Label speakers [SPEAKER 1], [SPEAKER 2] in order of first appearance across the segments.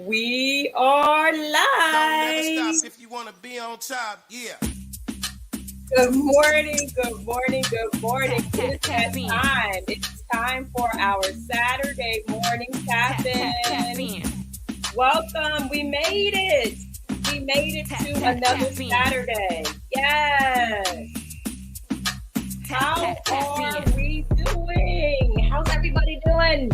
[SPEAKER 1] We are
[SPEAKER 2] Don't never stop
[SPEAKER 1] live.
[SPEAKER 2] if you want to be on top. Yeah.
[SPEAKER 1] Good morning, good morning, good morning.
[SPEAKER 3] Tap, tap,
[SPEAKER 1] It is
[SPEAKER 3] tap
[SPEAKER 1] that
[SPEAKER 3] in.
[SPEAKER 1] time. It's time for our Saturday morning tap
[SPEAKER 3] Tap, tap, tap
[SPEAKER 1] in.
[SPEAKER 3] in.
[SPEAKER 1] Welcome. We made it. We made it
[SPEAKER 3] Tap,
[SPEAKER 1] to
[SPEAKER 3] tap,
[SPEAKER 1] another
[SPEAKER 3] tap in.
[SPEAKER 1] Saturday. Yes.
[SPEAKER 3] Tap,
[SPEAKER 1] How
[SPEAKER 3] tap, tap
[SPEAKER 1] are
[SPEAKER 3] in.
[SPEAKER 1] we doing? How's everybody doing?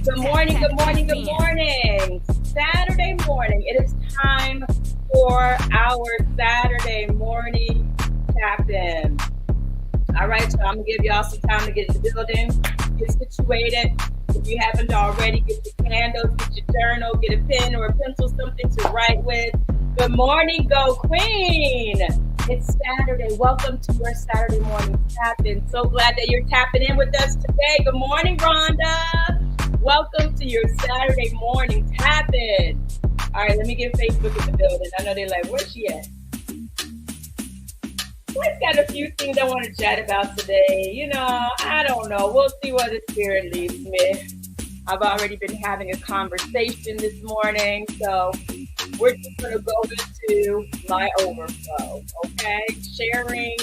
[SPEAKER 1] Good
[SPEAKER 3] Tap,
[SPEAKER 1] morning,
[SPEAKER 3] tap,
[SPEAKER 1] good morning,
[SPEAKER 3] tap
[SPEAKER 1] good
[SPEAKER 3] in.
[SPEAKER 1] morning. Saturday morning. It is time for our Saturday morning tap in. All right, so I'm gonna give y'all some time to get in the building, get situated. If you haven't already, get your candles, get your journal, get a pen or a pencil, something to write with. Good morning, Go Queen. It's Saturday. Welcome to your Saturday morning tap in. So glad that you're tapping in with us today. Good morning, Rhonda. Welcome to your Saturday morning tap in. All right, let me get Facebook in the building. I know they're like, where's she at? We've got a few things I want to chat about today. I don't know. We'll see where the spirit leads me. I've already been having a conversation this morning, so we're just going to go into my overflow, okay? Sharing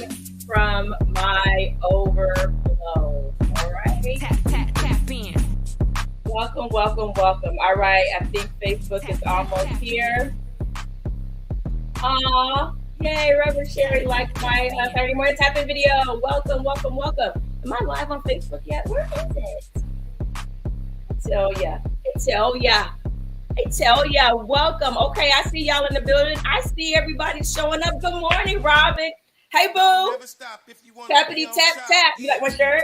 [SPEAKER 1] from my overflow, all right?
[SPEAKER 3] Tap, tap, tap in.
[SPEAKER 1] Welcome, welcome, welcome. All right, I think Facebook is almost here. Yay, Reverend Sherry liked my Saturday morning tapping video. Welcome, welcome, welcome. Am I live on Facebook yet? Where is it? I tell ya. Welcome. Okay, I see y'all in the building. I see everybody showing up. Good morning, Robin. Hey, boo.
[SPEAKER 2] Never stop if you want to be
[SPEAKER 1] Tappity
[SPEAKER 2] on
[SPEAKER 1] tap
[SPEAKER 2] top.
[SPEAKER 1] tap. You
[SPEAKER 2] Yeah.
[SPEAKER 1] like my shirt?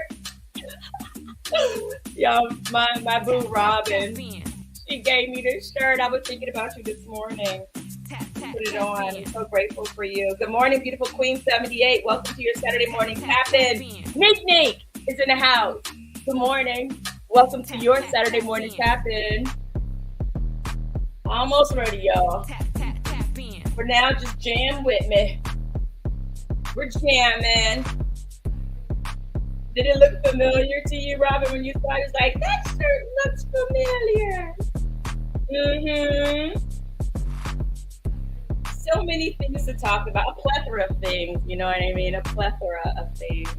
[SPEAKER 1] Yo, my boo
[SPEAKER 3] Tap,
[SPEAKER 1] Robin.
[SPEAKER 3] tap in.
[SPEAKER 1] She gave me this shirt. I was thinking about you this morning.
[SPEAKER 3] Tap, tap,
[SPEAKER 1] Put it
[SPEAKER 3] tap
[SPEAKER 1] on.
[SPEAKER 3] in.
[SPEAKER 1] So grateful for you. Good morning, beautiful Queen 78. Welcome to your Saturday morning tap in.
[SPEAKER 3] in.
[SPEAKER 1] Nick Nick is in the house. Good morning. Welcome to your Saturday morning tap in. Almost ready, y'all.
[SPEAKER 3] Tap, tap, tap in.
[SPEAKER 1] For now, just jam with me. We're jamming. Did it look familiar to you, Robin, when you saw it? It's like, that shirt looks familiar. So many things to talk about. A plethora of things, you know what I mean? A plethora of things.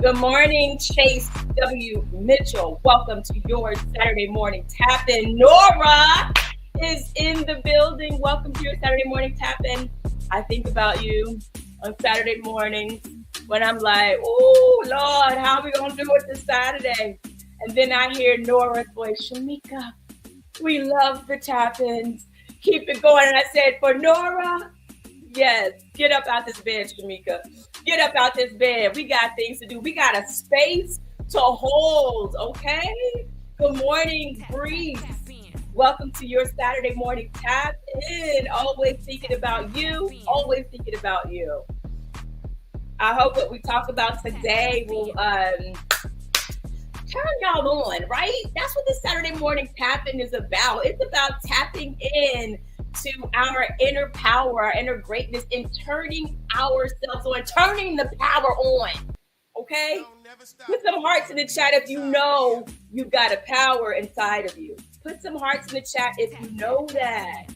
[SPEAKER 1] Good morning, Chase W. Mitchell. Welcome to your Saturday morning tap in. Nora is in the building. Welcome to your Saturday morning tap in. I think about you on Saturday mornings when I'm like, oh, Lord, how are we going to do it this Saturday? And then I hear Nora's voice, Shamika, we love the tap ins. Keep it going. And I said, for Nora, yes, get up out this bed, Shamika. Get up out this bed. We got things to do. We got a space to hold, okay? Good morning, Breeze. Welcome to your Saturday morning tap in. Always thinking about you. Always thinking about you. I hope what we talk about today will turn y'all on, right? That's what the Saturday morning tapping is about. It's about tapping in to our inner power, our inner greatness, and turning ourselves on, turning the power on. Okay?
[SPEAKER 2] Don't never stop
[SPEAKER 1] Put some
[SPEAKER 2] if you
[SPEAKER 1] hearts in
[SPEAKER 2] wanna
[SPEAKER 1] the
[SPEAKER 2] be
[SPEAKER 1] chat
[SPEAKER 2] on
[SPEAKER 1] if you
[SPEAKER 2] top.
[SPEAKER 1] know
[SPEAKER 2] Yeah.
[SPEAKER 1] you've got a power inside of you. Put some hearts in the chat if you know that.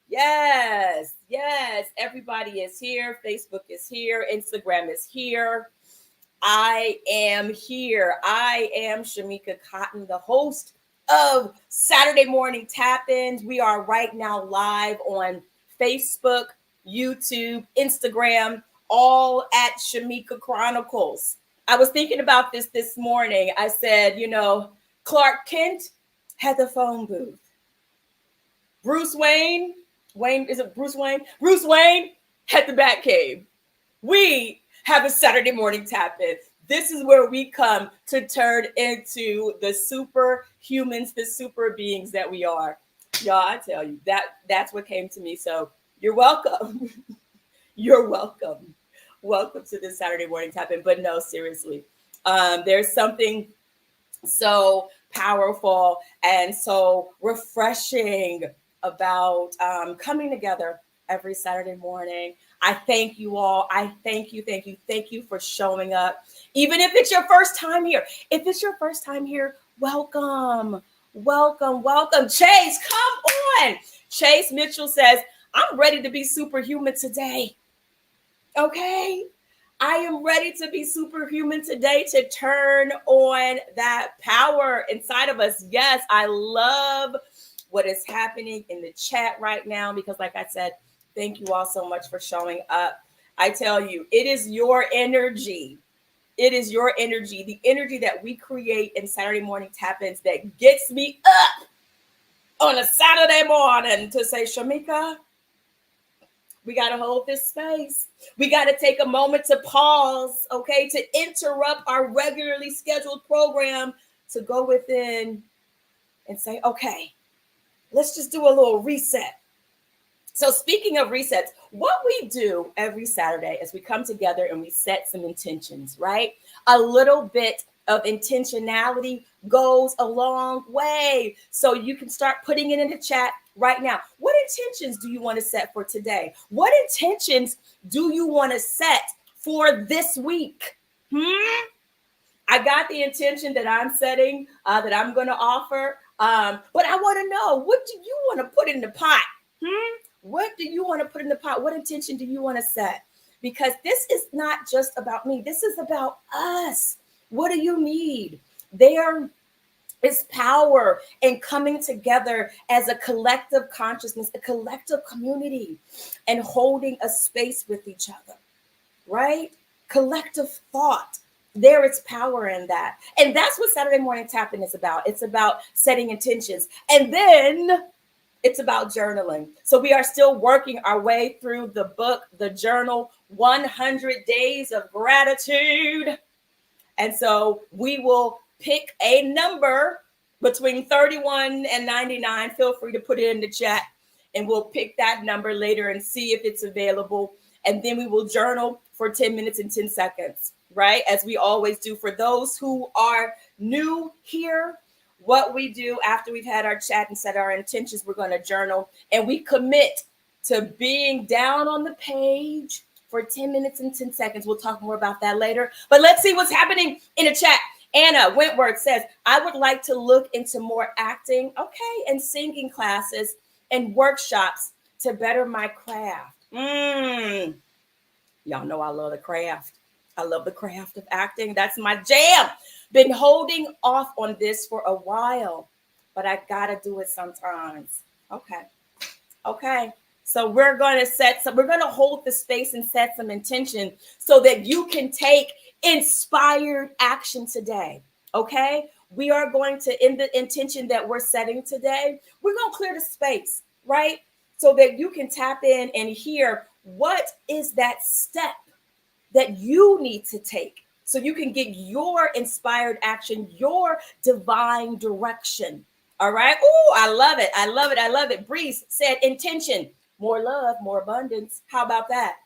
[SPEAKER 1] Yes, yes. Everybody is here. Facebook is here. Instagram is here. I am here. I am Shamika Cotton, the host of Saturday Morning Tap-Ins. We are right now live on Facebook, YouTube, Instagram, all at Shamika Chronicles. I was thinking about this morning. I said, Clark Kent had the phone booth. Bruce Wayne, is it Bruce Wayne? Bruce Wayne had the Batcave. We have a Saturday morning tap-in. This is where we come to turn into the superhumans, the super beings that we are. Y'all, I tell you, that's what came to me. So you're welcome. You're welcome. Welcome to this Saturday morning tap-in. But no, seriously, there's something so powerful and so refreshing about coming together every Saturday morning. I thank you all. I thank you for showing up. Even if it's your first time here. If it's your first time here, welcome. Welcome, welcome. Chase, come on. Chase Mitchell says, I'm ready to be superhuman today. Okay. I am ready to be superhuman today to turn on that power inside of us. Yes, I love what is happening in the chat right now because, like I said, thank you all so much for showing up. I tell you, it is your energy. It is your energy, the energy that we create in Saturday morning tap-ins that gets me up on a Saturday morning to say, Shamika, we got to hold this space. We got to take a moment to pause, okay, to interrupt our regularly scheduled program to go within and say, okay, let's just do a little reset. So speaking of resets, what we do every Saturday is we come together and we set some intentions, right? A little bit of intentionality goes a long way. So you can start putting it in the chat right now. What intentions do you want to set for today? What intentions do you want to set for this week? I got the intention that I'm setting, that I'm going to offer. But I want to know, what do you want to put in the pot? What do you want to put in the pot? What intention do you want to set? Because this is not just about me. This is about us. What do you need? There is power in coming together as a collective consciousness, a collective community, and holding a space with each other, right? Collective thought. There is power in that. And that's what Saturday Morning Tap-In is about. It's about setting intentions. And then it's about journaling. So we are still working our way through the book, the journal, 100 Days of Gratitude. And so we will pick a number between 31 and 99. Feel free to put it in the chat and we'll pick that number later and see if it's available. And then we will journal for 10 minutes and 10 seconds, right? As we always do. For those who are new here, what we do after we've had our chat and set our intentions, we're going to journal and we commit to being down on the page for 10 minutes and 10 seconds. We'll talk more about that later. But let's see what's happening in the chat. Anna Wentworth says, I would like to look into more acting, okay, and singing classes and workshops to better my craft. Y'all know I love the craft. I love the craft of acting. That's my jam. Been holding off on this for a while, but I gotta do it sometimes. Okay. So we're going to hold the space and set some intention so that you can take inspired action today. Okay. We are going to, in the intention that we're setting today, we're going to clear the space, right? So that you can tap in and hear what is that step that you need to take so you can get your inspired action, your divine direction. All right. Oh, I love it. I love it. I love it. Breeze said intention, more love, more abundance. How about that?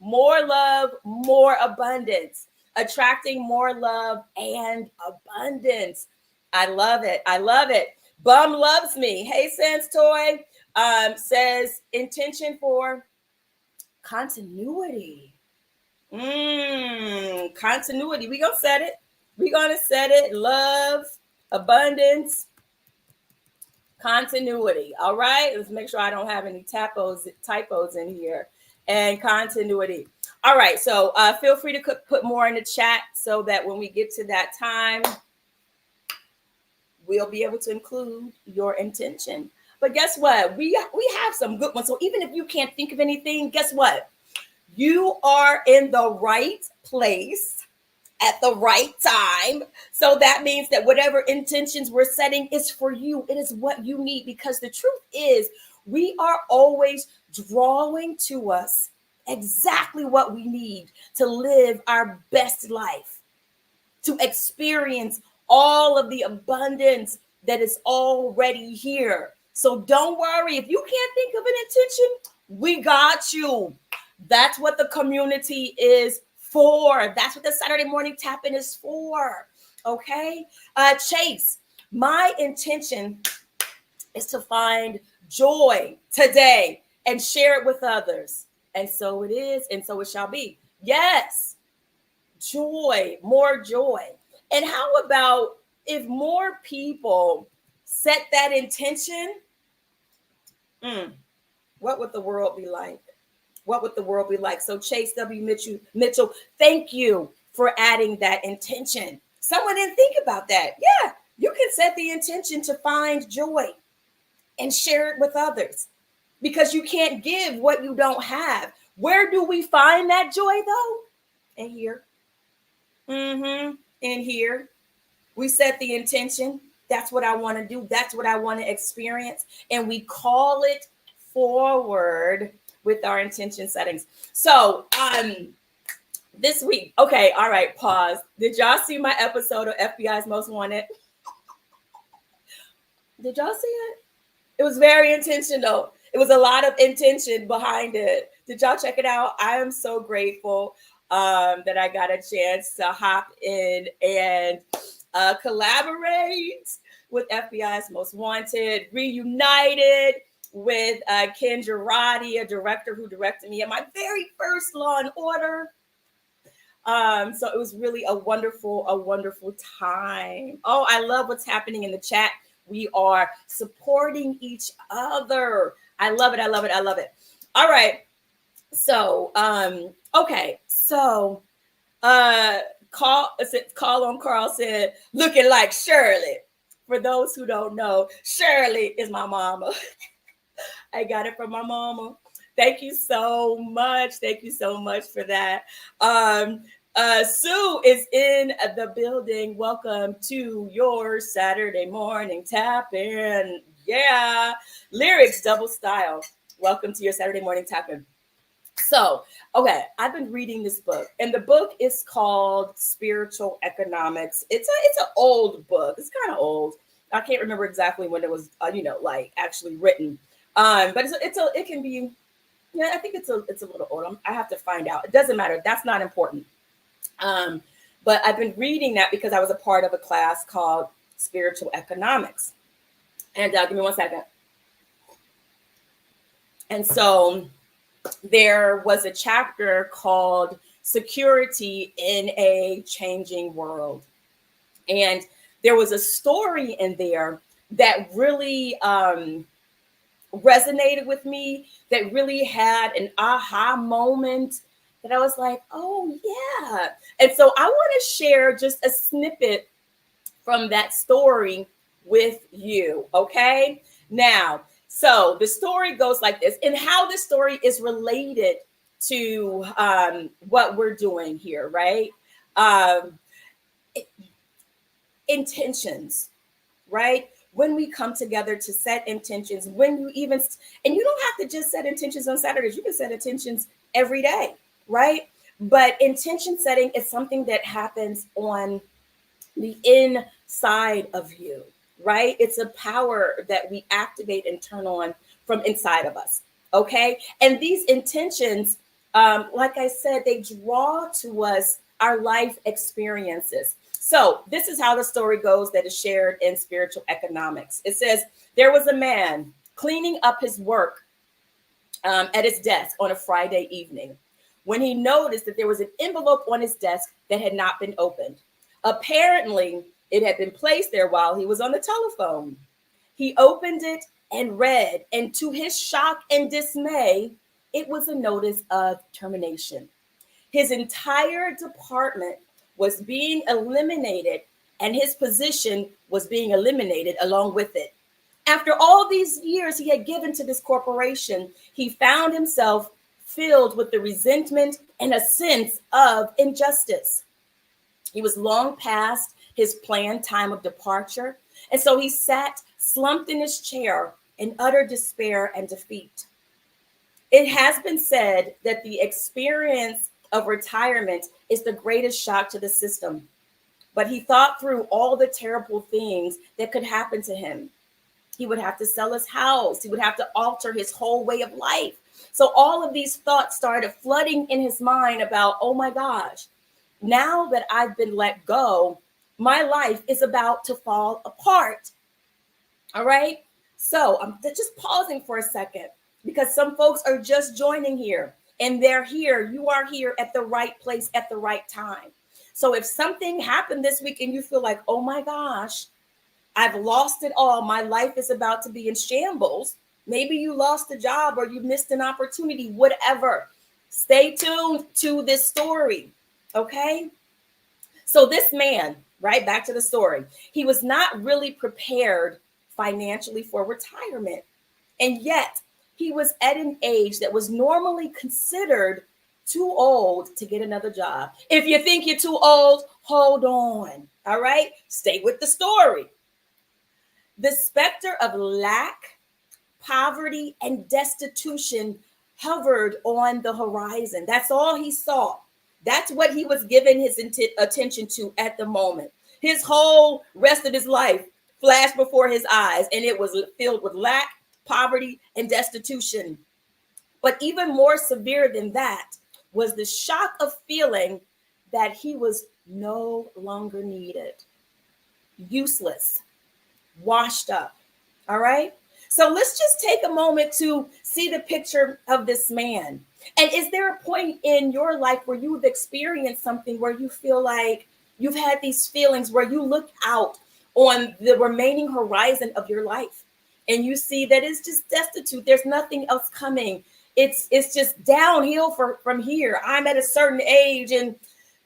[SPEAKER 1] More love, more abundance, attracting more love and abundance. I love it. I love it. Bum loves me. Hey, Sans Toy says intention for continuity. Continuity. We're gonna set it. Love, abundance, continuity. All right. Let's make sure I don't have any typos in here. And continuity. All right. So feel free to put more in the chat so that when we get to that time, we'll be able to include your intention. But guess what? We have some good ones. So even if you can't think of anything, guess what? You are in the right place at the right time. So that means that whatever intentions we're setting is for you. It is what you need, because the truth is we are always drawing to us exactly what we need to live our best life, to experience all of the abundance that is already here. So don't worry. If you can't think of an intention, we got you. That's what the community is for. That's what the Saturday Morning Tap-In is for. Okay. Chase, my intention is to find joy today and share it with others. And so it is, and so it shall be. Yes. Joy, more joy. And how about if more people set that intention, what would the world be like? What would the world be like? So Chase W. Mitchell, thank you for adding that intention. Someone didn't think about that. Yeah, you can set the intention to find joy and share it with others because you can't give what you don't have. Where do we find that joy though? In here. In here. We set the intention. That's what I want to do. That's what I want to experience. And we call it forward with our intention settings. So, this week, okay, all right, pause. Did y'all see my episode of FBI's Most Wanted? Did y'all see it? It was very intentional. It was a lot of intention behind it. Did y'all check it out? I am so grateful that I got a chance to hop in and collaborate with FBI's Most Wanted, reunited with Ken Girardi, a director who directed me in my very first Law and Order. So it was really a wonderful time. Oh, I love what's happening in the chat. We are supporting each other. I love it. All right. So, okay. So, Call on Carl said, looking like Shirley. For those who don't know, Shirley is my mama. I got it from my mama. Thank you so much. Thank you so much for that. Sue is in the building. Welcome to your Saturday morning tap in. Yeah. Lyrics double style. Welcome to your Saturday morning tap in. So, okay, I've been reading this book, and the book is called Spiritual Economics. It's an old book. It's kind of old. I can't remember exactly when it was, like actually written. But it can be, yeah, I think it's a little old. I have to find out. It doesn't matter. That's not important. But I've been reading that because I was a part of a class called Spiritual Economics. And give me 1 second. And so there was a chapter called Security in a Changing World. And there was a story in there that really resonated with me, that really had an aha moment that I was like, oh, yeah. And so I want to share just a snippet from that story with you, okay? Now, so the story goes like this, and how this story is related to what we're doing here, right? Intentions, right? When we come together to set intentions, and you don't have to just set intentions on Saturdays, you can set intentions every day, right? But intention setting is something that happens on the inside of you, right? It's a power that we activate and turn on from inside of us, okay? And these intentions, like I said, they draw to us our life experiences. So this is how the story goes that is shared in Spiritual Economics. It says, there was a man cleaning up his work at his desk on a Friday evening when he noticed that there was an envelope on his desk that had not been opened. Apparently, it had been placed there while he was on the telephone. He opened it and read, and to his shock and dismay, it was a notice of termination. His entire department was being eliminated, and his position was being eliminated along with it. After all these years he had given to this corporation, he found himself filled with the resentment and a sense of injustice. He was long past his planned time of departure, and so he sat slumped in his chair in utter despair and defeat. It has been said that the experience of retirement is the greatest shock to the system, but he thought through all the terrible things that could happen to him. He would have to sell his house. He would have to alter his whole way of life. So all of these thoughts started flooding in his mind about, oh my gosh, now that I've been let go, my life is about to fall apart. All right. So I'm just pausing for a second because some folks are just joining here and they're here. You are here at the right place at the right time. So if something happened this week and you feel like, oh my gosh, I've lost it all. My life is about to be in shambles. Maybe you lost a job or you missed an opportunity, whatever. Stay tuned to this story, okay? So this man, right, back to the story, he was not really prepared financially for retirement. And yet he was at an age that was normally considered too old to get another job. If you think you're too old, hold on. All right, stay with the story. The specter of lack, poverty, and destitution hovered on the horizon. That's all he saw. That's what he was giving his attention to at the moment. His whole rest of his life flashed before his eyes, and it was filled with lack, poverty, and destitution. But even more severe than that was the shock of feeling that he was no longer needed, useless, washed up. All right. So let's just take a moment to see the picture of this man. And is there a point in your life where you've experienced something where you feel like you've had these feelings where you look out on the remaining horizon of your life and you see that it's just destitute? There's nothing else coming. It's just downhill from here. I'm at a certain age and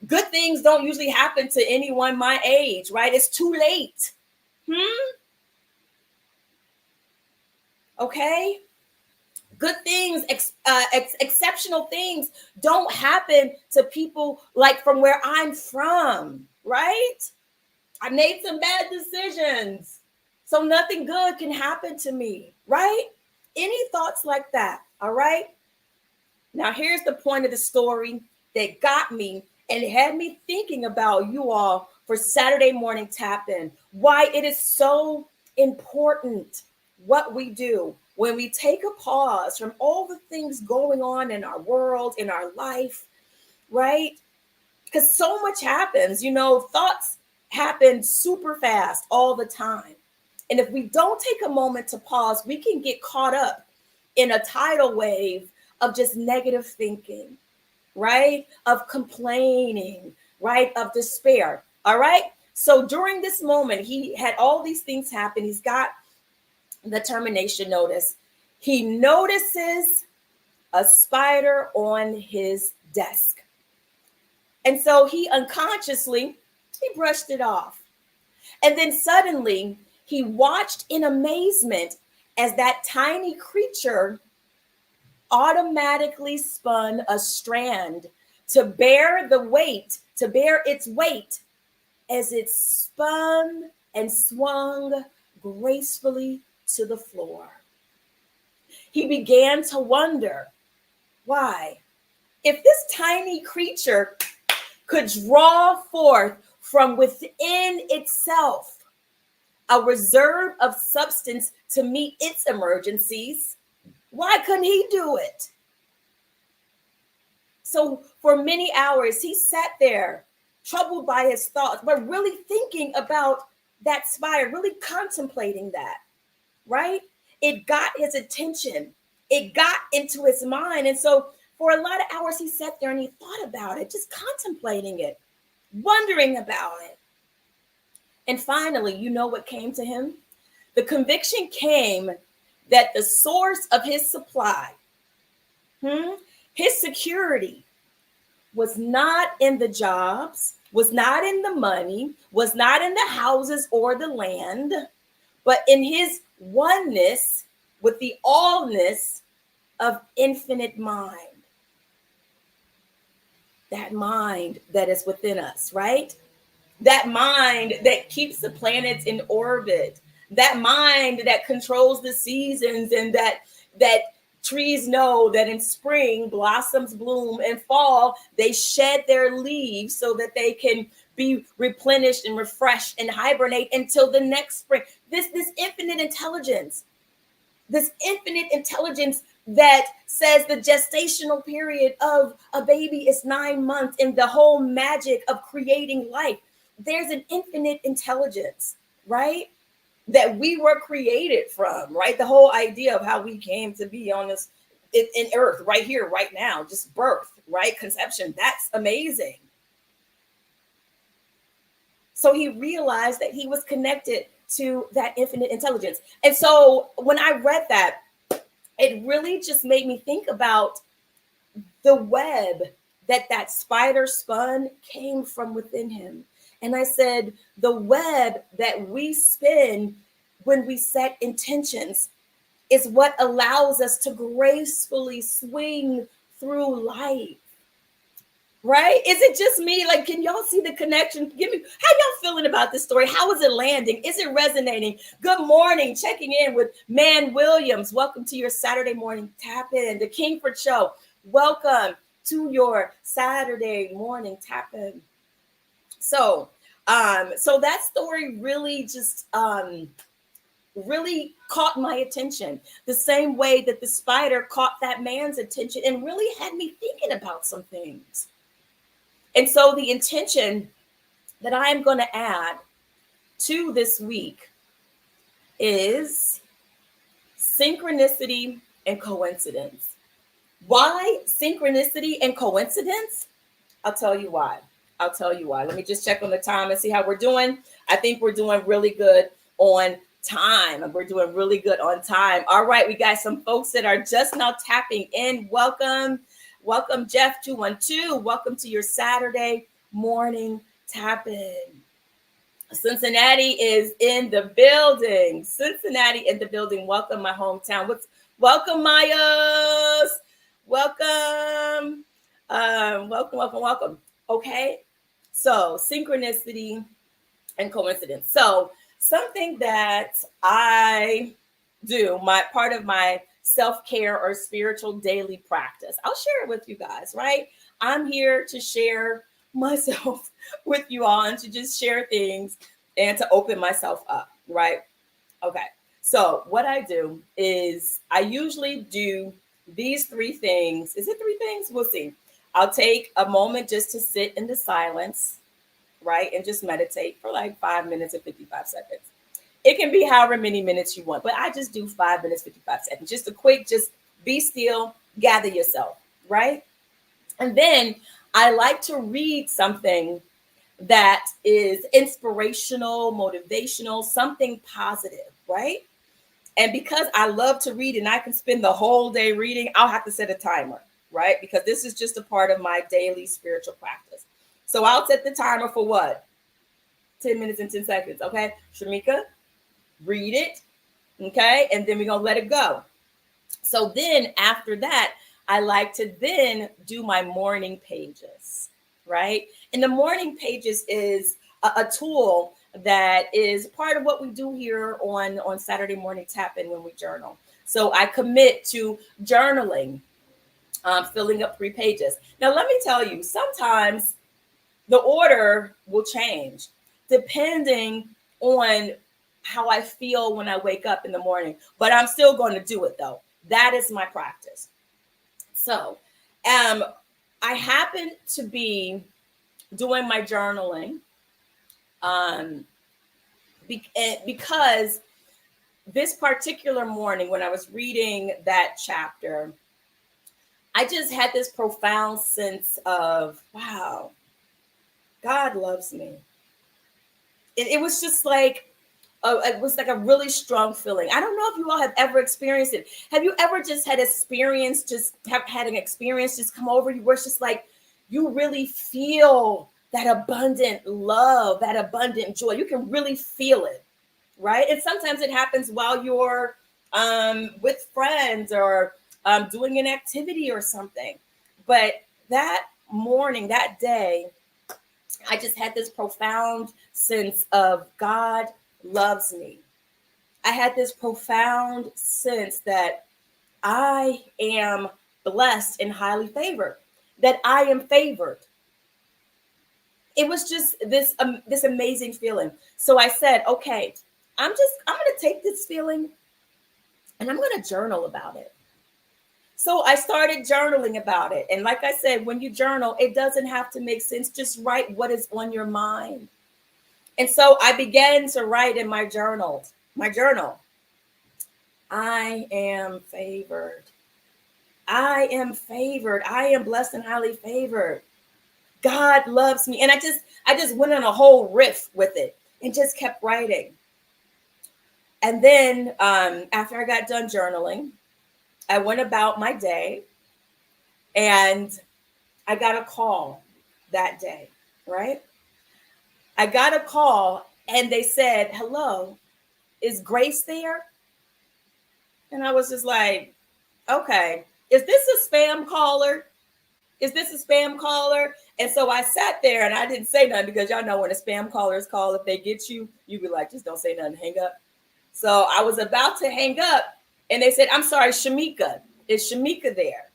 [SPEAKER 1] good things don't usually happen to anyone my age, right? It's too late. Okay. Good things, exceptional things don't happen to people like from where I'm from, right? I made some bad decisions, so nothing good can happen to me, right? Any thoughts like that? All right. Now, here's the point of the story that got me and had me thinking about you all for Saturday morning tap in. Why it is so important what we do when we take a pause from all the things going on in our world, in our life, right? Because so much happens, thoughts happen super fast all the time. And if we don't take a moment to pause, we can get caught up in a tidal wave of just negative thinking, right? Of complaining, right? Of despair, all right? So during this moment, he had all these things happen. He's got the termination notice. He notices a spider on his desk. And so he brushed it off. And then suddenly he watched in amazement as that tiny creature automatically spun a strand to bear its weight as it spun and swung gracefully to the floor. He began to wonder why, if this tiny creature could draw forth from within itself a reserve of substance to meet its emergencies, why couldn't he do it? So for many hours, he sat there, troubled by his thoughts, but really thinking about that spider, really contemplating that, right? It got his attention. It got into his mind. And so for a lot of hours, he sat there and he thought about it, just contemplating it, wondering about it. And finally, you know what came to him? The conviction came that the source of his supply, his security, was not in the jobs, was not in the money, was not in the houses or the land, but in his oneness with the allness of infinite mind. That mind that is within us, right? That mind that keeps the planets in orbit. That mind that controls the seasons, and that trees know that in spring blossoms bloom, and fall they shed their leaves so that they can be replenished and refreshed and hibernate until the next spring. This infinite intelligence that says the gestational period of a baby is 9 months, and the whole magic of creating life. There's an infinite intelligence, right? That we were created from, right? The whole idea of how we came to be on this in earth right here, right now, just birth, right? Conception. That's amazing. So he realized that he was connected to that infinite intelligence. And so when I read that, it really just made me think about the web that spider spun came from within him. And I said, the web that we spin when we set intentions is what allows us to gracefully swing through life. Right? Is it just me? Like, can y'all see the connection? Give me, how y'all feeling about this story? How is it landing? Is it resonating? Good morning. Checking in with Man Williams. Welcome to your Saturday morning tap in. The Kingford Show. Welcome to your Saturday morning tap in. So that story really just really caught my attention, the same way that the spider caught that man's attention and really had me thinking about some things. And so the intention that I am going to add to this week is synchronicity and coincidence. Why synchronicity and coincidence? I'll tell you why. Let me just check on the time and see how we're doing. I think we're doing really good on time. All right, we got some folks that are just now tapping in. Welcome, Jeff 212. Welcome to your Saturday morning tap in. Cincinnati is in the building. Welcome, my hometown. Welcome, Mayas. Welcome. Welcome. Okay. So synchronicity and coincidence. So something that I do, part of my self-care or spiritual daily practice. I'll share it with you guys, right? I'm here to share myself with you all and to just share things and to open myself up, right? Okay. So what I do is I usually do these three things. Is it three things? We'll see. I'll take a moment just to sit in the silence, right? And just meditate for like 5 minutes and 55 seconds. It can be however many minutes you want, but I just do 5 minutes, 55 seconds. Just a quick, just be still, gather yourself, right? And then I like to read something that is inspirational, motivational, something positive, right? And because I love to read and I can spend the whole day reading, I'll have to set a timer, right? Because this is just a part of my daily spiritual practice. So I'll set the timer for what? 10 minutes and 10 seconds, okay? Shamika, read it, okay? And then we're going to let it go. So then after that, I like to then do my morning pages, right? And the morning pages is a tool that is part of what we do here on Saturday morning tap-in when we journal. So I commit to journaling, filling up 3 pages. Now, let me tell you, sometimes the order will change depending on how I feel when I wake up in the morning, but I'm still going to do it though. That is my practice. So, I happen to be doing my journaling because this particular morning when I was reading that chapter, I just had this profound sense of, wow, God loves me. It was just like, it was like a really strong feeling. I don't know if you all have ever experienced it. Have you ever just had an experience just come over you where it's just like, you really feel that abundant love, that abundant joy. You can really feel it, right? And sometimes it happens while you're with friends or doing an activity or something. But that morning, that day, I just had this profound sense of God loves me. I had this profound sense that I am blessed and highly favored, that I am favored. It was just this amazing feeling. So I said, okay, I'm going to take this feeling and I'm going to journal about it. So I started journaling about it. And like I said, when you journal, it doesn't have to make sense. Just write what is on your mind. And so I began to write in my journal, I am favored. I am favored. I am blessed and highly favored. God loves me. And I just went on a whole riff with it and just kept writing. And then after I got done journaling, I went about my day, and I got a call that day, right? I got a call and they said, "Hello, is Grace there?" And I was just like, okay, is this a spam caller? Is this a spam caller? And so I sat there and I didn't say nothing, because y'all know when a spam callers call, if they get you, you be like, just don't say nothing, hang up. So I was about to hang up and they said, "I'm sorry, Shamika. Is Shamika there?"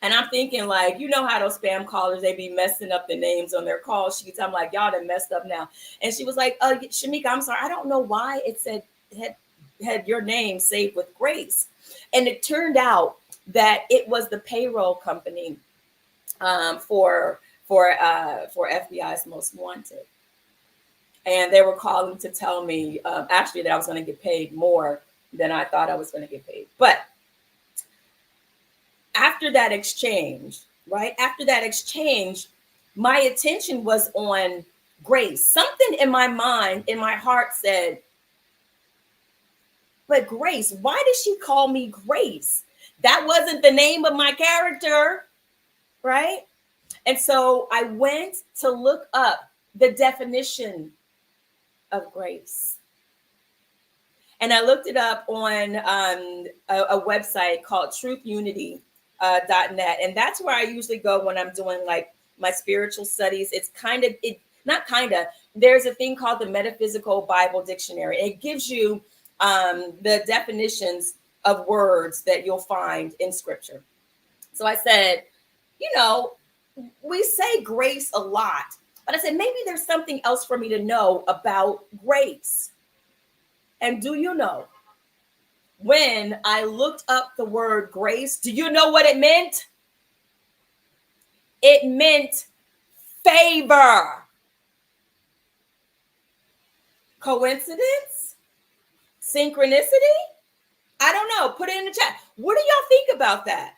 [SPEAKER 1] And I'm thinking, like, you know how those spam callers, they be messing up the names on their call sheets. I'm like, y'all done messed up now. And she was like, Shamika, I'm sorry. I don't know why it said had your name saved with Grace. And it turned out that it was the payroll company for FBI's Most Wanted. And they were calling to tell me actually that I was going to get paid more than I thought I was going to get paid. But after that exchange, right? After that exchange, my attention was on Grace. Something in my mind, in my heart said, but Grace, why did she call me Grace? That wasn't the name of my character, right? And so I went to look up the definition of grace. And I looked it up on a website called truthunity.net. And that's where I usually go when I'm doing like my spiritual studies. It's there's a thing called the Metaphysical Bible Dictionary. It gives you the definitions of words that you'll find in scripture. So I said, we say grace a lot, but I said, maybe there's something else for me to know about grace. And do you know, when I looked up the word grace, do you know what it meant? It meant favor. Coincidence? Synchronicity? I don't know. Put it in the chat. What do y'all think about that?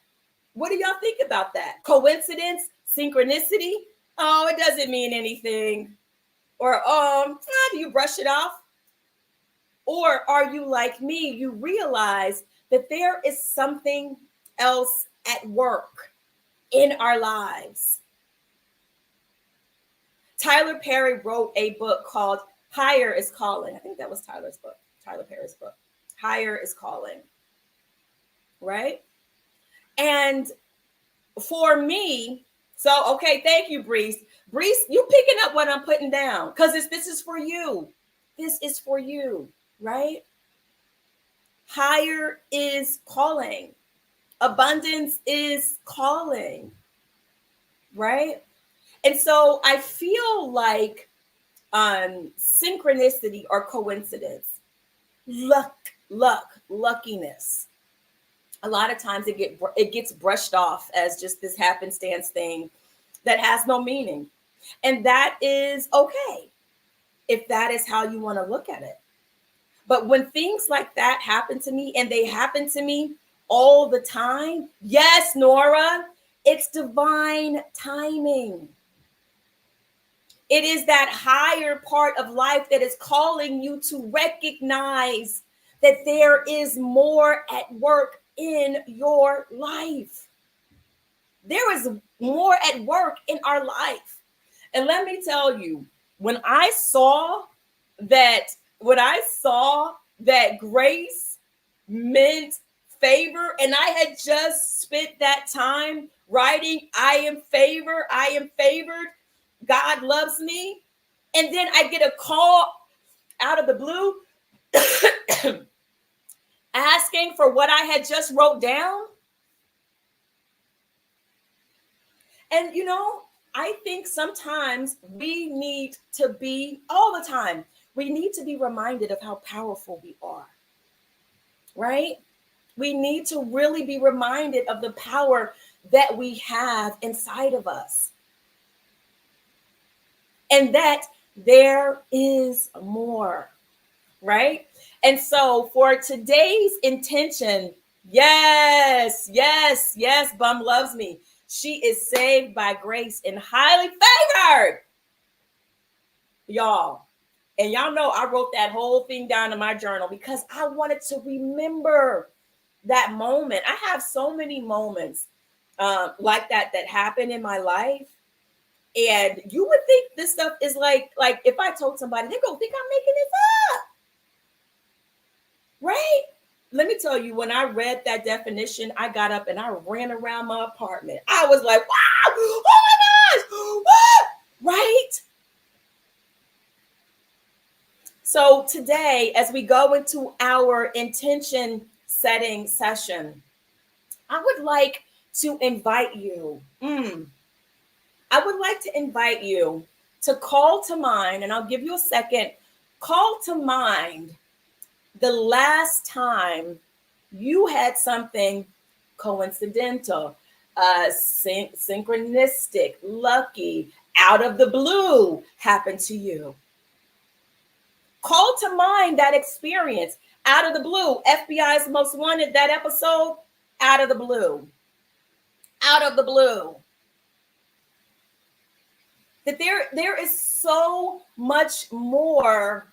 [SPEAKER 1] What do y'all think about that? Coincidence? Synchronicity? Oh, it doesn't mean anything. Or, do you brush it off? Or are you like me? You realize that there is something else at work in our lives. Tyler Perry wrote a book called Higher is Calling. I think that was Tyler Perry's book. Higher is Calling. Right? And for me, so, okay, thank you, Breeze. Breeze, you picking up what I'm putting down, because this is for you. This is for you, right? Higher is calling. Abundance is calling, right? And so I feel like synchronicity or coincidence, luckiness. A lot of times it gets brushed off as just this happenstance thing that has no meaning. And that is okay if that is how you want to look at it. But when things like that happen to me, and they happen to me all the time, yes, Nora, it's divine timing. It is that higher part of life that is calling you to recognize that there is more at work in your life. There is more at work in our life. And let me tell you, when I saw that grace meant favor, and I had just spent that time writing, I am favored, God loves me. And then I get a call out of the blue asking for what I had just wrote down. And, I think sometimes we need to be, all the time, we need to be reminded of how powerful we are, right? We need to really be reminded of the power that we have inside of us. And that there is more, right? And so for today's intention, yes, Bum loves me. She is saved by grace and highly favored, y'all. And y'all know I wrote that whole thing down in my journal because I wanted to remember that moment. I have so many moments like that happen in my life. And you would think this stuff is like if I told somebody, they're gonna think I'm making this up, right? Let me tell you, when I read that definition, I got up and I ran around my apartment. I was like, wow, oh my gosh, what? Right? So today, as we go into our intention setting session, I would like to invite you. I would like to invite you to call to mind, and I'll give you a second. Call to mind the last time you had something coincidental, synchronistic, lucky, out of the blue happen to you. Call to mind that experience out of the blue. FBI's Most Wanted, that episode, out of the blue. Out of the blue. That there is so much more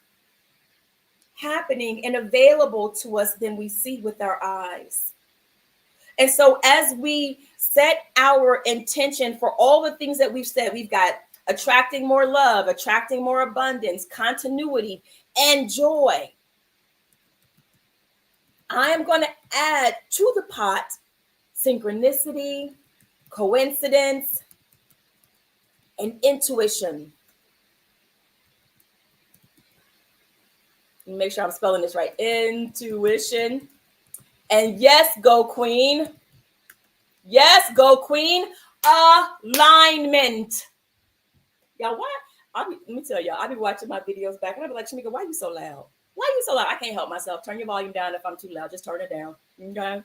[SPEAKER 1] happening and available to us than we see with our eyes. And so as we set our intention for all the things that we've said, we've got attracting more love, attracting more abundance, continuity, and joy. I am going to add to the pot synchronicity, coincidence, and intuition. Make sure I'm spelling this right. Intuition. And yes, go queen. Yes, go queen. Alignment. Y'all, why? Let me tell y'all, I be watching my videos back and I be like, Shamika, why you so loud? Why you so loud? I can't help myself. Turn your volume down if I'm too loud. Just turn it down. Okay.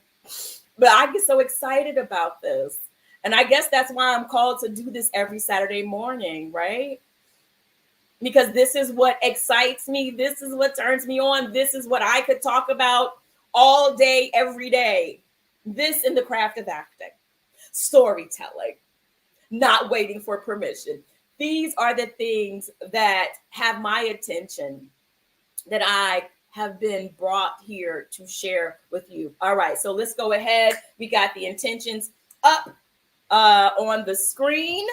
[SPEAKER 1] But I get so excited about this. And I guess that's why I'm called to do this every Saturday morning, right? Because this is what excites me. This is what turns me on. This is what I could talk about all day, every day. This in the craft of acting, storytelling, not waiting for permission. These are the things that have my attention, that I have been brought here to share with you. All right, so let's go ahead. We got the intentions up on the screen.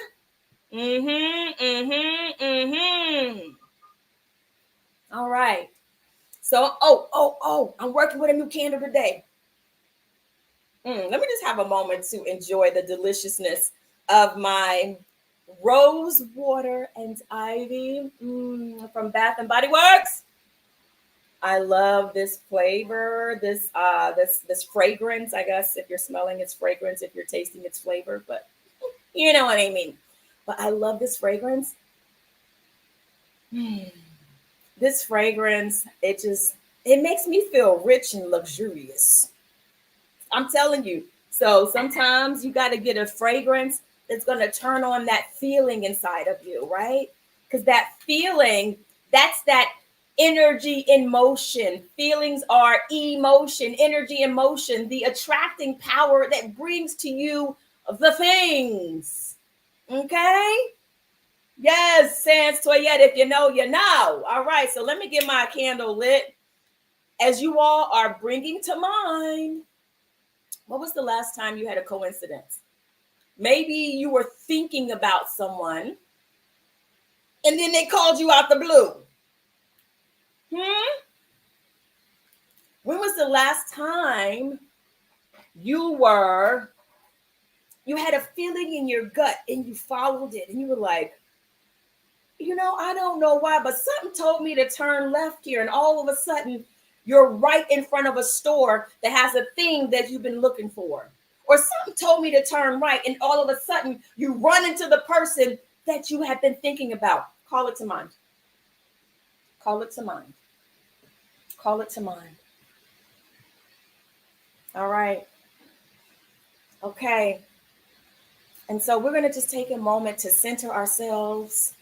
[SPEAKER 1] All right. So, I'm working with a new candle today. Let me just have a moment to enjoy the deliciousness of my rose water and ivy from Bath and Body Works. I love this flavor, this fragrance. I guess if you're smelling its fragrance, if you're tasting its flavor, but you know what I mean. But I love this fragrance. This fragrance, it makes me feel rich and luxurious. I'm telling you. So sometimes you got to get a fragrance that's going to turn on that feeling inside of you, right? Because that feeling, that's that energy in motion. Feelings are emotion, energy in motion, the attracting power that brings to you the things. Okay? Yes, Sans Toyette, if you know, you know. All right, so let me get my candle lit. As you all are bringing to mind, what was the last time you had a coincidence? Maybe you were thinking about someone and then they called you out the blue. When was the last time you had a feeling in your gut and you followed it and you were like, I don't know why, but something told me to turn left here. And all of a sudden, you're right in front of a store that has a thing that you've been looking for. Or something told me to turn right. And all of a sudden, you run into the person that you have been thinking about. Call it to mind. Call it to mind. Call it to mind. All right. Okay. And so we're going to just take a moment to center ourselves.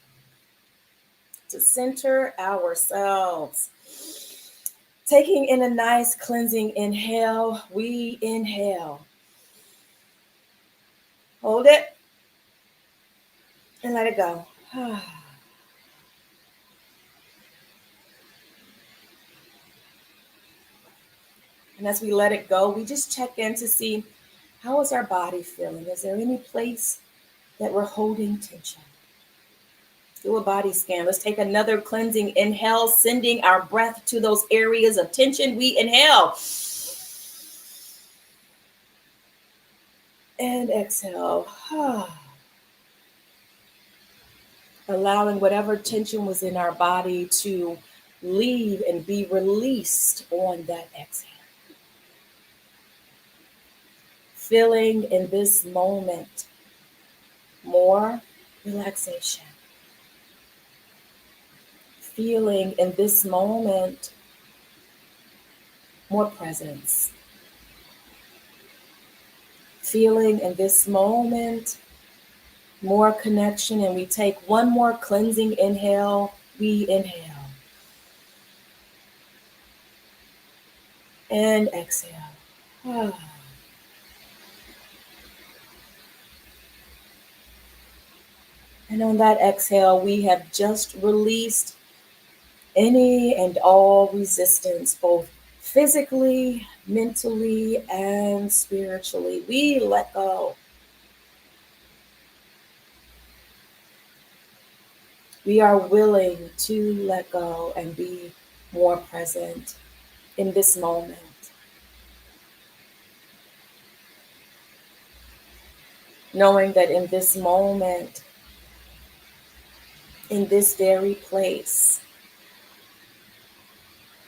[SPEAKER 1] Taking in a nice cleansing inhale, we inhale. Hold it and let it go. And as we let it go, we just check in to see, how is our body feeling? Is there any place that we're holding tension? Do a body scan. Let's take another cleansing inhale, sending our breath to those areas of tension. We inhale and exhale. Allowing whatever tension was in our body to leave and be released on that exhale. Feeling in this moment more relaxation. Feeling in this moment more presence. Feeling in this moment more connection. And we take one more cleansing inhale. We inhale and exhale. And on that exhale, we have just released any and all resistance, both physically, mentally, and spiritually. We let go. We are willing to let go and be more present in this moment. Knowing that in this moment, in this very place,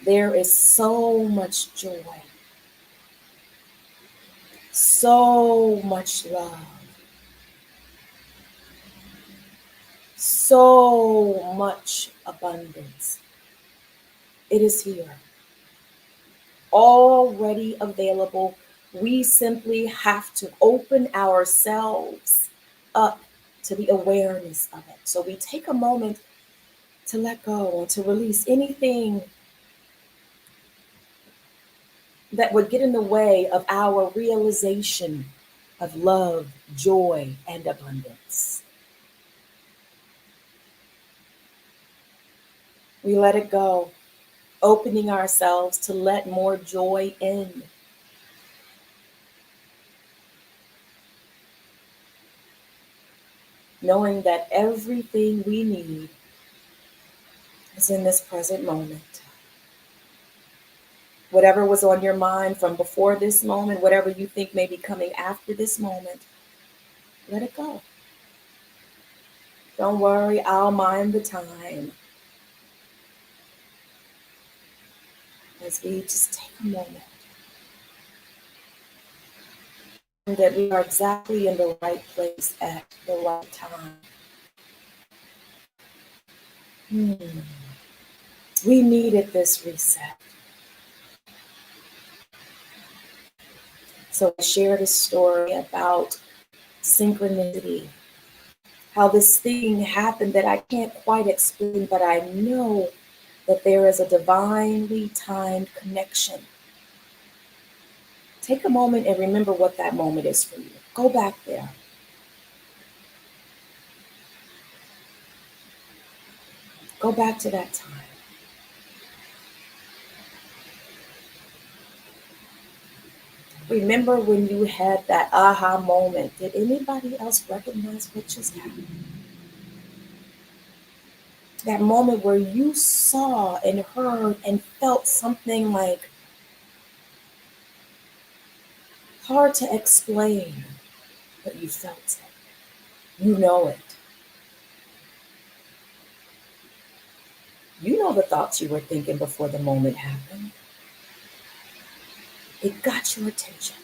[SPEAKER 1] there is so much joy, so much love, so much abundance. It is here, already available. We simply have to open ourselves up to the awareness of it. So we take a moment to let go and to release anything that would get in the way of our realization of love, joy, and abundance. We let it go, opening ourselves to let more joy in. Knowing that everything we need is in this present moment. Whatever was on your mind from before this moment, whatever you think may be coming after this moment, let it go. Don't worry, I'll mind the time. As we just take a moment. That we are exactly in the right place at the right time. We needed this reset. So I shared a story about synchronicity, how this thing happened that I can't quite explain, but I know that there is a divinely timed connection. Take a moment and remember what that moment is for you. Go back there. Go back to that time. Remember when you had that aha moment. Did anybody else recognize what just happened? That moment where you saw and heard and felt something like hard to explain, but you felt it. You know it. You know the thoughts you were thinking before the moment happened. It got your attention.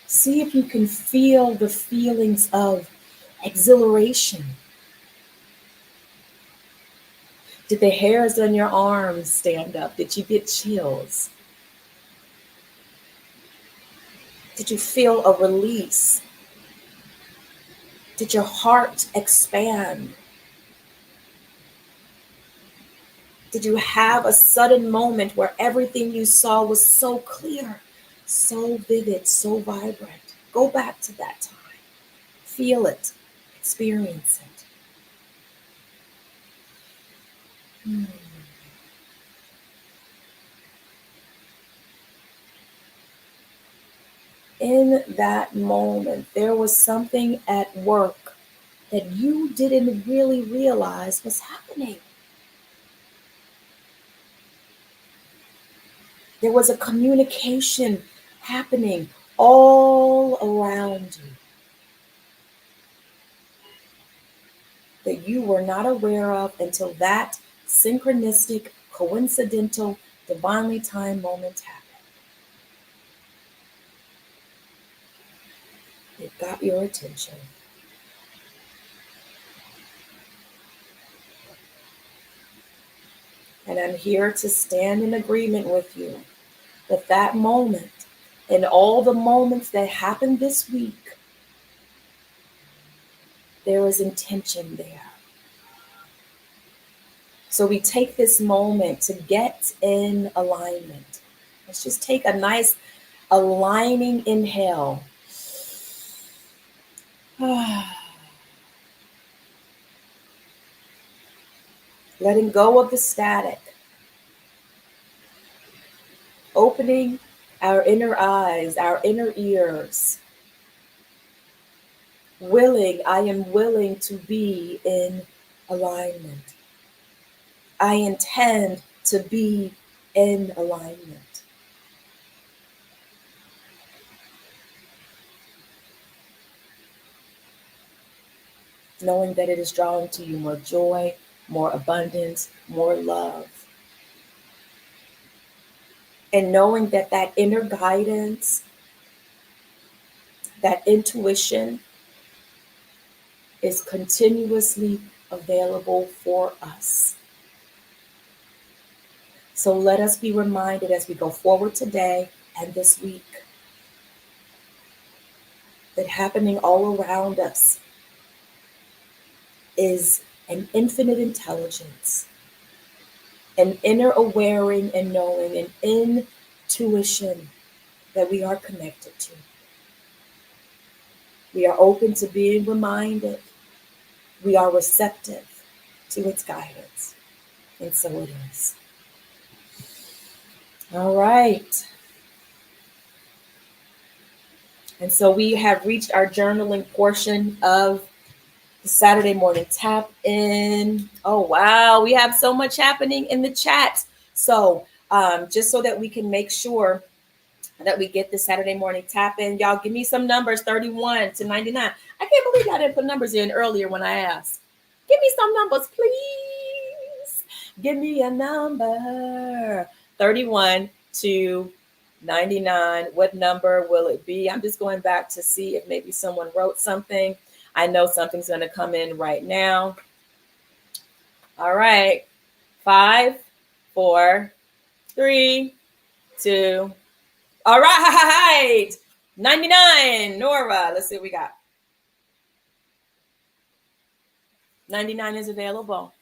[SPEAKER 1] See if you can feel the feelings of exhilaration. Did the hairs on your arms stand up? Did you get chills? Did you feel a release? Did your heart expand? Did you have a sudden moment where everything you saw was so clear, so vivid, so vibrant? Go back to that time. Feel it. Experience it. in that moment, there was something at work that you didn't really realize was happening. There was a communication happening all around you that you were not aware of until that synchronistic, coincidental, divinely timed moment happened. It got your attention. And I'm here to stand in agreement with you that that moment and all the moments that happened this week, there is intention there. So we take this moment to get in alignment. Let's just take a nice aligning inhale. Letting go of the static. Opening our inner eyes, our inner ears. I am willing to be in alignment. I intend to be in alignment. Knowing that it is drawing to you more joy, more abundance, more love. And knowing that that inner guidance, that intuition is continuously available for us. So let us be reminded as we go forward today and this week that happening all around us is an infinite intelligence, an inner awareing and knowing, an intuition that we are connected to. We are open to being reminded. We are receptive to its guidance. And so it is. All right. And so we have reached our journaling portion of the Saturday morning tap in. Oh, wow. We have so much happening in the chat. So just so that we can make sure that we get the Saturday morning tap in, y'all give me some numbers, 31 to 99. I can't believe y'all didn't put numbers in earlier when I asked. Give me some numbers, please. Give me a number. 31 to 99. What number will it be? I'm just going back to see if maybe someone wrote something. I know something's going to come in right now. All right. 5, 4, 3, 2. All right. 99. Nora, let's see what we got. 99 is available.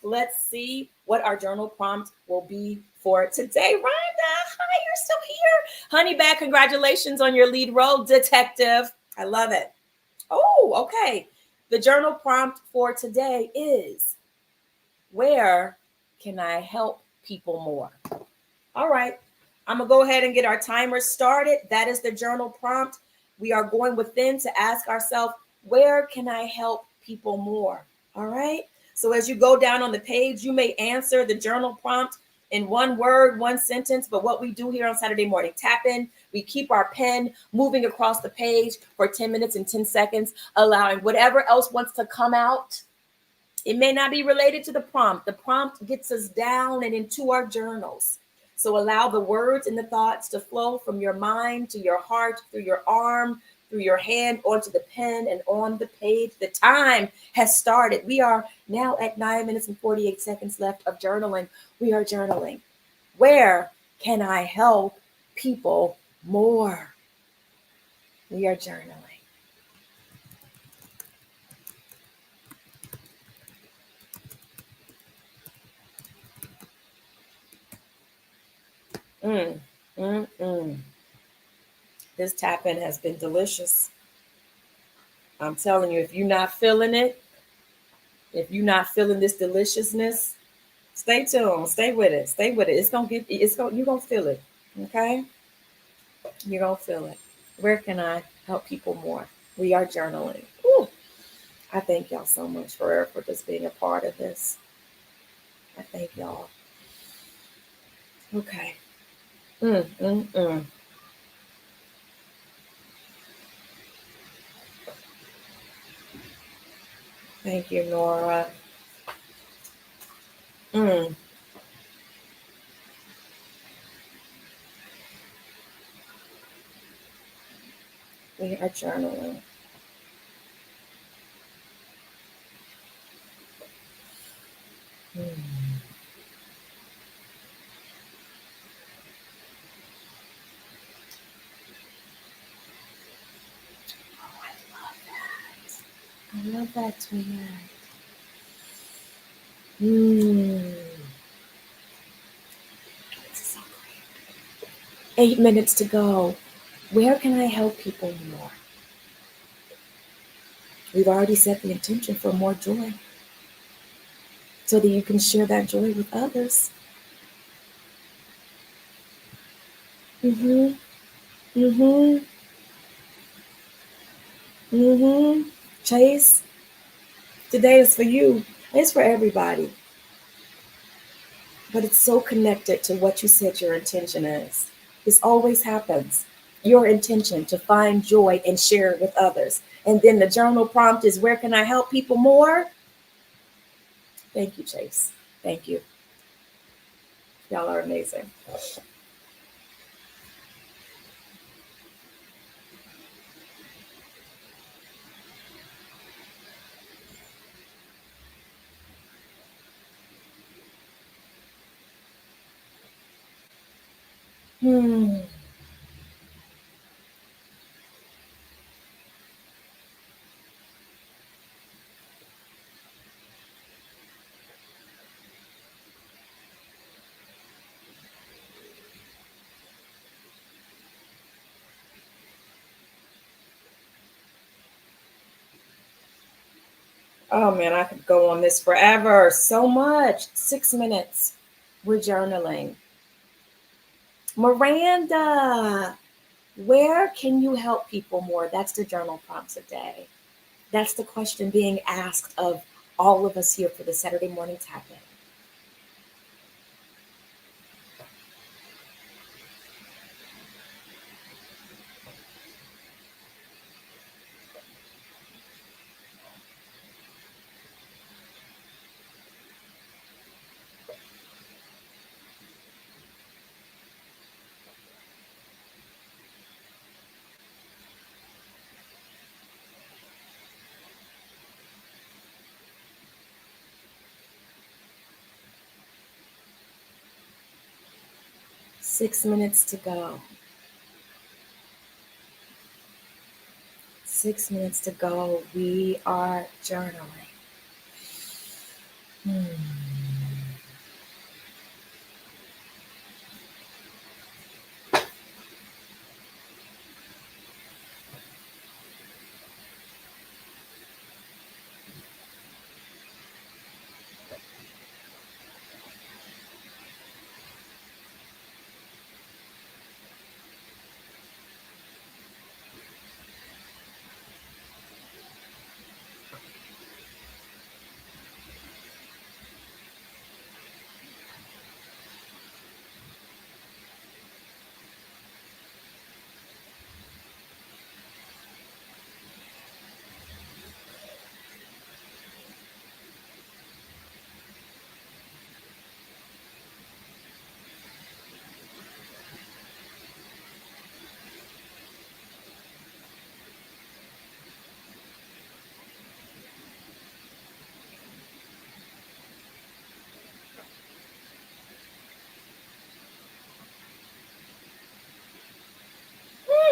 [SPEAKER 1] Let's see what our journal prompt will be for today. Rhonda, hi, you're still here. Honey Bad, congratulations on your lead role, detective. I love it. Oh, okay. The journal prompt for today is, where can I help people more? All right. I'm going to go ahead and get our timer started. That is the journal prompt. We are going within to ask ourselves, where can I help people more? All right. So as you go down on the page, you may answer the journal prompt in one word, one sentence. But what we do here on Saturday morning tap in, we keep our pen moving across the page for 10 minutes and 10 seconds, allowing whatever else wants to come out. It may not be related to the prompt. The prompt gets us down and into our journals. So allow the words and the thoughts to flow from your mind to your heart, through your arm, through your hand, onto the pen and on the page. The time has started. We are now at 9 minutes and 48 seconds left of journaling. We are journaling. Where can I help people more? We are journaling. This tap in has been delicious. I'm telling you, if you're not feeling it, if you're not feeling this deliciousness, stay tuned. Stay with it. Stay with it. You're gonna feel it. Okay. You're going to feel it. Where can I help people more? We are journaling. Whew. I thank y'all so much for just being a part of this. I thank y'all. Okay. Mm, mm, mm. Thank you, Nora. Mm. We are journaling. Mm. I love that, sweetheart. Mm. This is so great. 8 minutes to go. Where can I help people more? We've already set the intention for more joy so that you can share that joy with others. Mm-hmm. Mm-hmm. Mm-hmm. Chase, today is for you. It's for everybody. But it's so connected to what you said your intention is. This always happens. Your intention to find joy and share it with others. And then the journal prompt is, where can I help people more? Thank you, Chase. Thank you. Y'all are amazing. Hmm. Oh man, I could go on this forever. So much. 6 minutes. We're journaling. Miranda, where can you help people more? That's the journal prompt today. That's the question being asked of all of us here for the Saturday morning tap in. 6 minutes to go. 6 minutes to go. We are journaling. Hmm.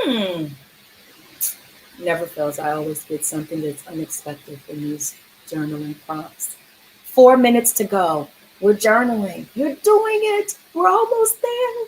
[SPEAKER 1] Hmm. Never fails. I always get something that's unexpected from these journaling prompts. 4 minutes to go. We're journaling. You're doing it. We're almost there.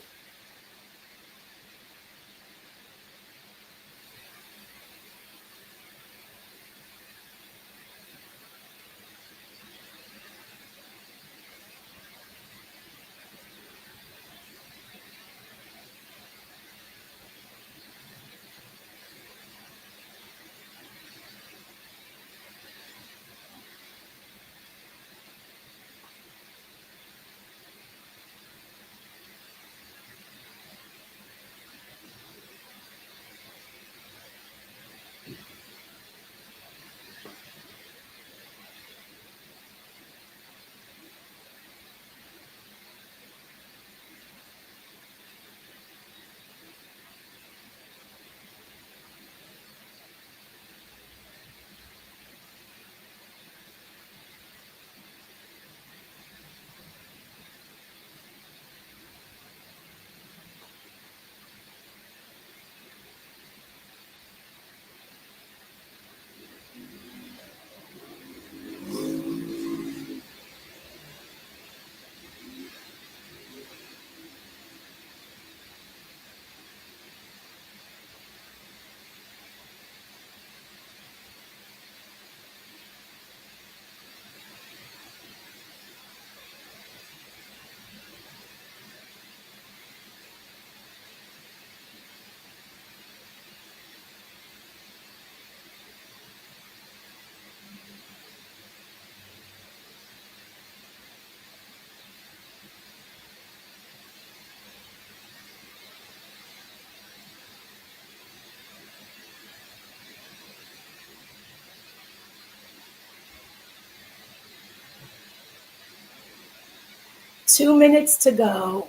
[SPEAKER 1] 2 minutes to go.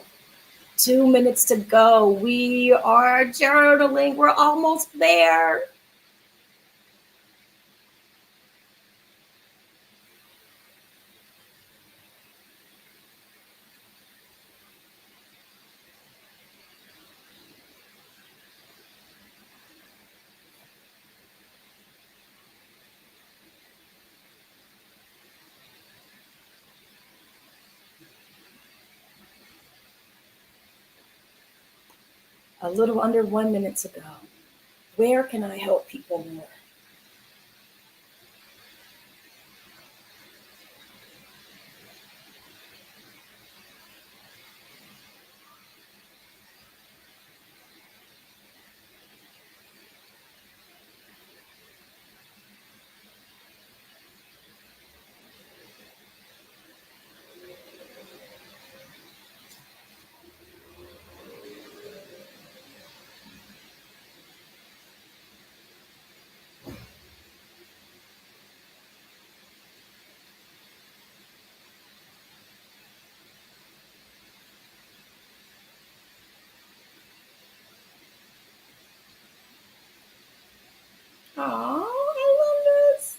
[SPEAKER 1] 2 minutes to go. We are journaling. We're almost there. A little under 1 minute to go. Where can I help people more? Oh, I love this.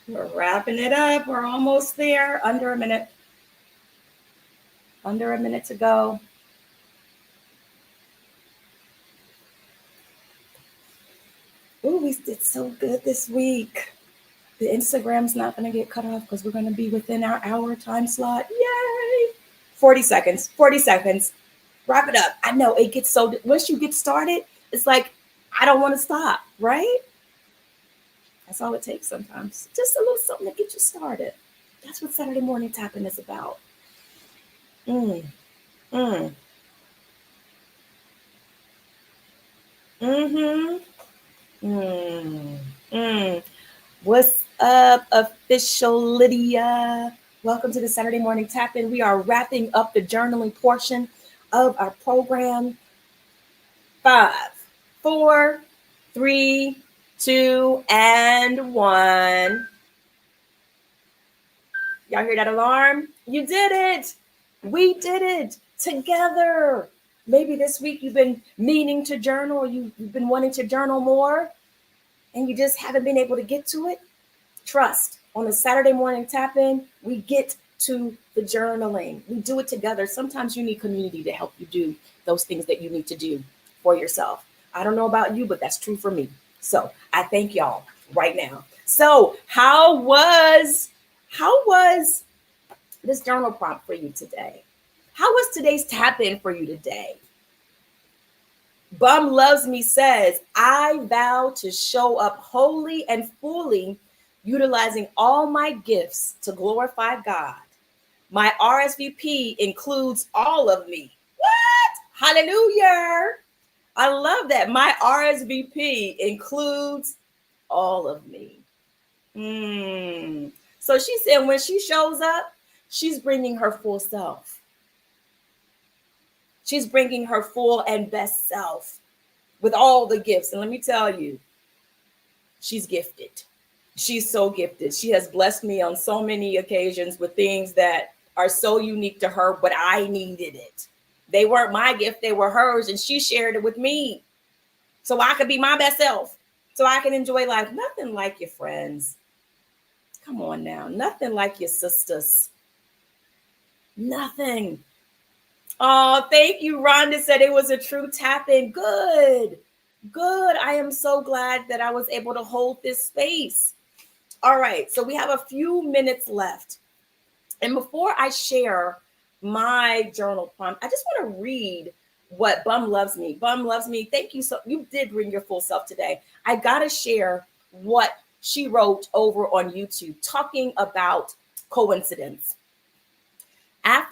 [SPEAKER 1] We're wrapping it up. We're almost there. Under a minute. Under a minute to go. Ooh, we did so good this week. The Instagram's not going to get cut off because we're going to be within our hour time slot. Yay! 40 seconds. 40 seconds. Wrap it up. I know it gets so, once you get started, it's like, I don't want to stop, right? That's all it takes sometimes. Just a little something to get you started. That's what Saturday morning tapping is about. Mm, mm, mm-hmm. Mm, mm. What's up, official Lydia? Welcome to the Saturday morning tap-in. We are wrapping up the journaling portion of our program. 5, 4, 3, 2, and 1. Y'all hear that alarm? You did it. We did it together. Maybe this week you've been meaning to journal, or you've been wanting to journal more, and you just haven't been able to get to it. Trust, on a Saturday morning tap-in, we get to the journaling. We do it together. Sometimes you need community to help you do those things that you need to do for yourself. I don't know about you, but that's true for me. So I thank y'all right now. So how was this journal prompt for you today? How was today's tap-in for you today? Bum Loves Me says, I vow to show up wholly and fully, utilizing all my gifts to glorify God. My RSVP includes all of me. What? Hallelujah. I love that. My RSVP includes all of me. So she said when she shows up, she's bringing her full self. She's bringing her full and best self with all the gifts. And let me tell you, she's gifted. She's so gifted. She has blessed me on so many occasions with things that are so unique to her, but I needed it. They weren't my gift, they were hers, and she shared it with me so I could be my best self, so I can enjoy life. Nothing like your friends. Come on now. Nothing like your sisters. Nothing. Oh, thank you. Rhonda said it was a true tap-in. Good. Good. I am so glad that I was able to hold this space. All right. So we have a few minutes left. And before I share my journal prompt, I just want to read what Bum Loves Me. Bum Loves Me. Thank you. So you did bring your full self today. I got to share what she wrote over on YouTube talking about coincidence.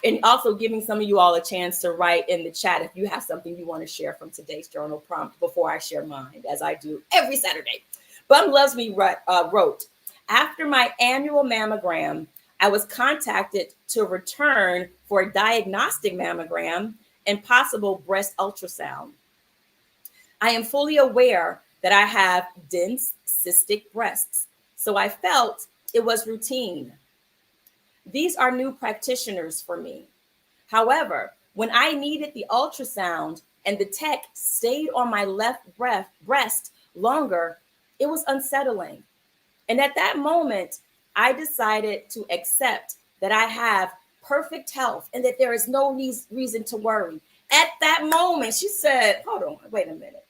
[SPEAKER 1] And also giving some of you all a chance to write in the chat if you have something you want to share from today's journal prompt before I share mine, as I do every Saturday. Bum Loves Me wrote, after my annual mammogram, I was contacted to return for a diagnostic mammogram and possible breast ultrasound. I am fully aware that I have dense cystic breasts, so I felt it was routine. These are new practitioners for me. However, when I needed the ultrasound and the tech stayed on my breast longer, it was unsettling. And at that moment, I decided to accept that I have perfect health and that there is no reason to worry. At that moment, she said, hold on, wait a minute.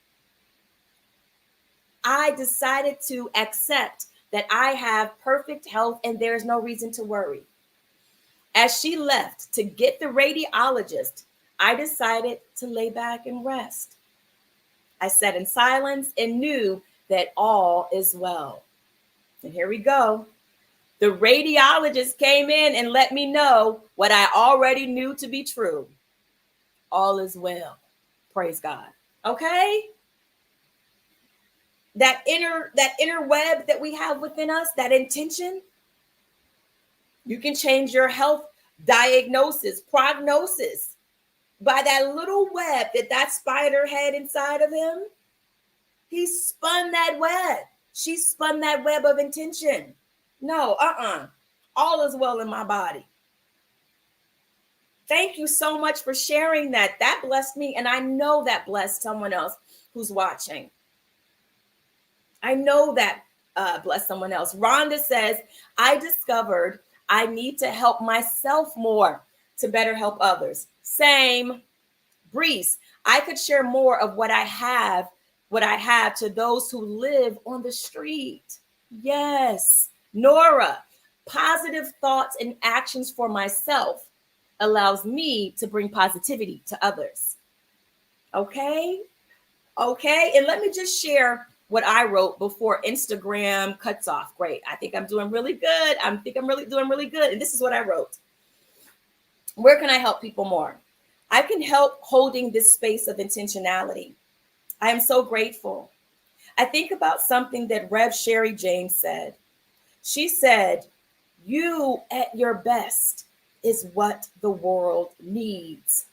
[SPEAKER 1] I decided to accept that I have perfect health and there's no reason to worry. As she left to get the radiologist, I decided to lay back and rest. I sat in silence and knew that all is well. And here we go. The radiologist came in and let me know what I already knew to be true. All is well. Praise God. Okay? That inner web that we have within us, that intention, you can change your health diagnosis, prognosis by that little web that spider had inside of him. He spun that web. She spun that web of intention. No, all is well in my body. Thank you so much for sharing that. That blessed me, and I know that blessed someone else who's watching. I know that blessed someone else. Rhonda says, I discovered I need to help myself more to better help others. Same. Breeze, I could share more of what I have to those who live on the street. Yes. Nora, positive thoughts and actions for myself allows me to bring positivity to others. Okay. And let me just share what I wrote before Instagram cuts off. Great. I think I'm doing really good. I'm really doing really good. And this is what I wrote. Where can I help people more? I can help holding this space of intentionality. I am so grateful. I think about something that Rev Sherry James said. She said, you at your best is what the world needs.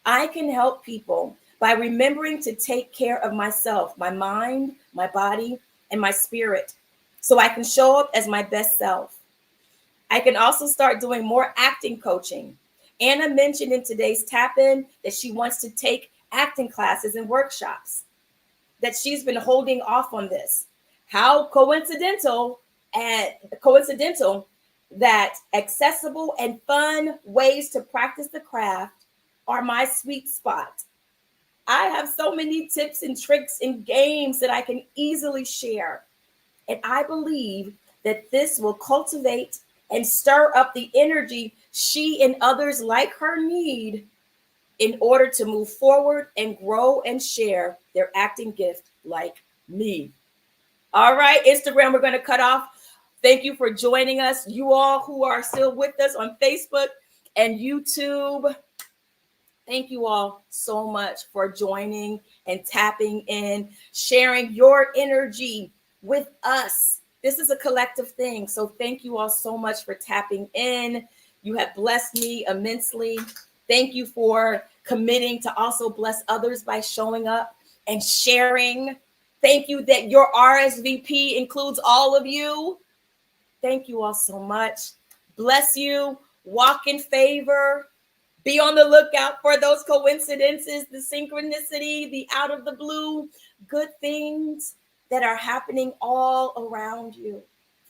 [SPEAKER 1] I can help people by remembering to take care of myself, my mind, my body, and my spirit, so I can show up as my best self. I can also start doing more acting coaching. Anna mentioned in today's tap-in that she wants to take acting classes and workshops, that she's been holding off on this. How coincidental that accessible and fun ways to practice the craft are my sweet spot. I have so many tips and tricks and games that I can easily share. And I believe that this will cultivate and stir up the energy she and others like her need in order to move forward and grow and share their acting gift like me. All right, Instagram, we're going to cut off. Thank you for joining us. You all who are still with us on Facebook and YouTube, thank you all so much for joining and tapping in, sharing your energy with us. This is a collective thing. So thank you all so much for tapping in. You have blessed me immensely. Thank you for committing to also bless others by showing up and sharing. Thank you that your RSVP includes all of you. Thank you all so much. Bless you. Walk in favor. Be on the lookout for those coincidences, the synchronicity, the out of the blue, good things that are happening all around you.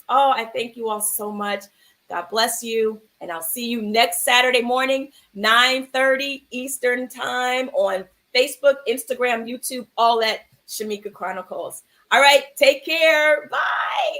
[SPEAKER 1] Oh, I thank you all so much. God bless you. And I'll see you next Saturday morning, 9:30 Eastern time on Facebook, Instagram, YouTube, all at Shamika Chronicles. All right. Take care. Bye.